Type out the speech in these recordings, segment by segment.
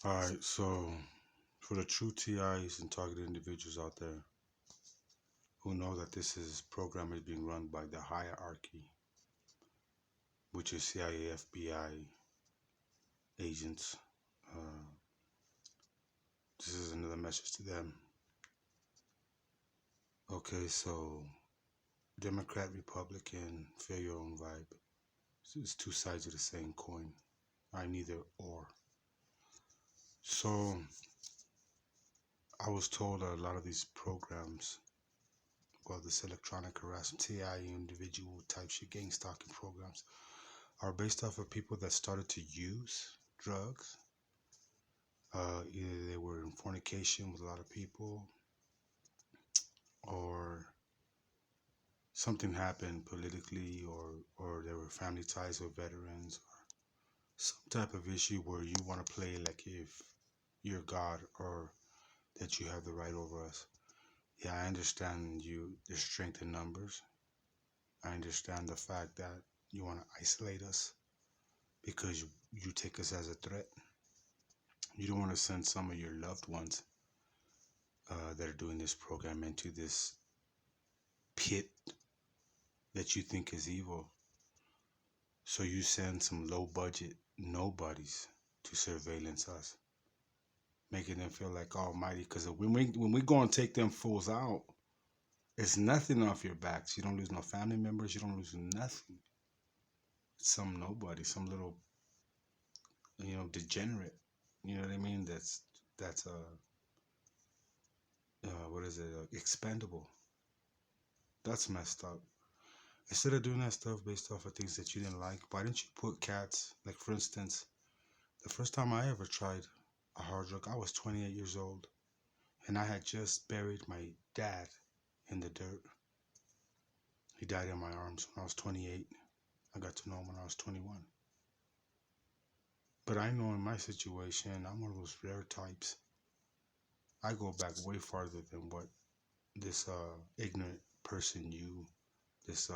Alright, so for the true TIs and targeted individuals out there who know that this is program is being run by the hierarchy, which is CIA, FBI agents, uh, this is another message to them. Okay, so Democrat, Republican, feel your own vibe. It's two sides of the same coin. I'm neither or. So I was told a lot of these programs, well, this electronic harassment, TI, individual type shit, gang stalking programs, are based off of people that started to use drugs. Either they were in fornication with a lot of people, or something happened politically, or there were family ties with veterans, or some type of issue where you want to play like if you're God or that you have the right over us. Yeah, I understand there's strength in numbers. I understand the fact that you want to isolate us because you take us as a threat. You don't want to send some of your loved ones that are doing this program into this pit that you think is evil. So you send some low budget nobodies to surveillance us, making them feel like almighty. Because when we go and take them fools out, it's nothing off your backs. You don't lose no family members. You don't lose nothing. It's some nobody, some little degenerate. You know what I mean? That's what is it? Expendable. That's messed up. Instead of doing that stuff based off of things that you didn't like, why didn't you put cats? Like, for instance, the first time I ever tried a hard drug, I was 28 years old, and I had just buried my dad in the dirt. He died in my arms when I was 28. I got to know him when I was 21. But I know in my situation, I'm one of those rare types. I go back way farther than what this ignorant person this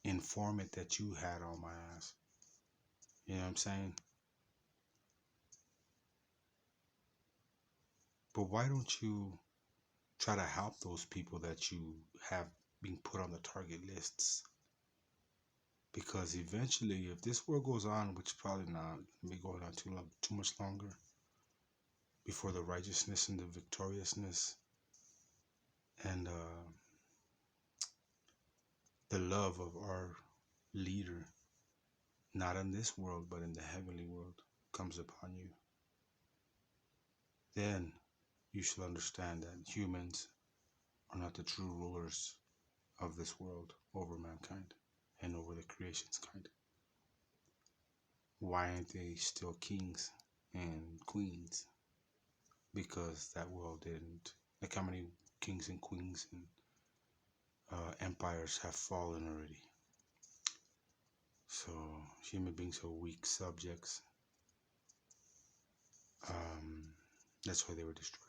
informant that you had on my ass. You know what I'm saying? But why don't you try to help those people that you have been put on the target lists? Because eventually, if this war goes on, which probably not gonna be going on too much longer, before the righteousness and the victoriousness and the love of our leader, not in this world but in the heavenly world, comes upon you, then you should understand that humans are not the true rulers of this world over mankind and over the creation's kind. Why aren't they still kings and queens? Because that world didn't. Like, how many kings and queens and empires have fallen already? So human beings are weak subjects. That's why they were destroyed.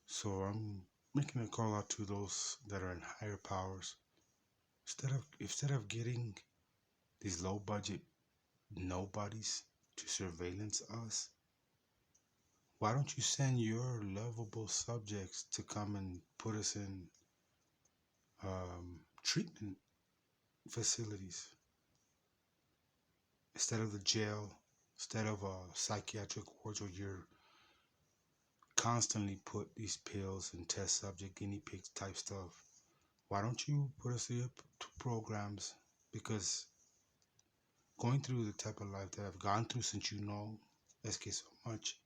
So I'm making a call out to those that are in higher powers. Instead of getting these low budget nobodies to surveillance us, why don't you send your lovable subjects to come and put us in treatment facilities instead of the jail, instead of psychiatric wards where you're constantly put these pills and test subject guinea pig type stuff? Why don't you put us through programs? Because going through the type of life that I've gone through, since you know SK so much,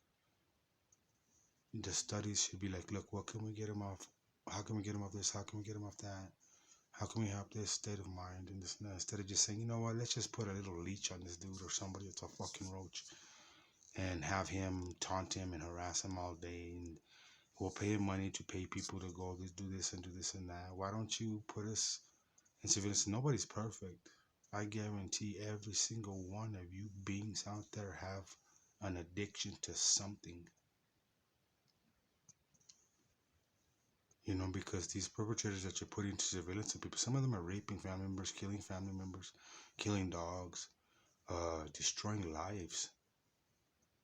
the studies should be like, look, what can we get him off? How can we get him off this? How can we get him off that? How can we help this state of mind and this and that? Instead of just saying, you know what, let's just put a little leech on this dude or somebody that's a fucking roach and have him taunt him and harass him all day, and we'll pay him money to pay people to go do this and do this and that. Why don't you put us in civilians? Nobody's perfect. I guarantee every single one of you beings out there have an addiction to something. Because these perpetrators that you're putting into surveillance of people, some of them are raping family members, killing dogs, destroying lives.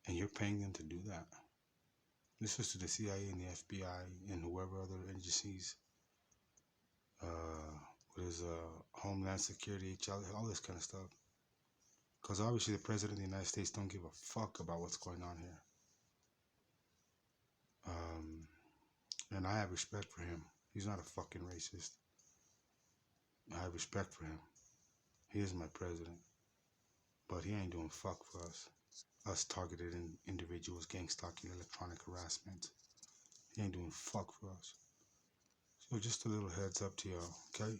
And you're paying them to do that. This is to the CIA and the FBI and whoever other agencies, what is Homeland Security, all this kind of stuff. Because obviously the President of the United States don't give a fuck about what's going on here. And I have respect for him. He's not a fucking racist. I have respect for him. He is my president. But he ain't doing fuck for us. Us targeted individuals, gang stalking, electronic harassment. He ain't doing fuck for us. So just a little heads up to y'all, okay?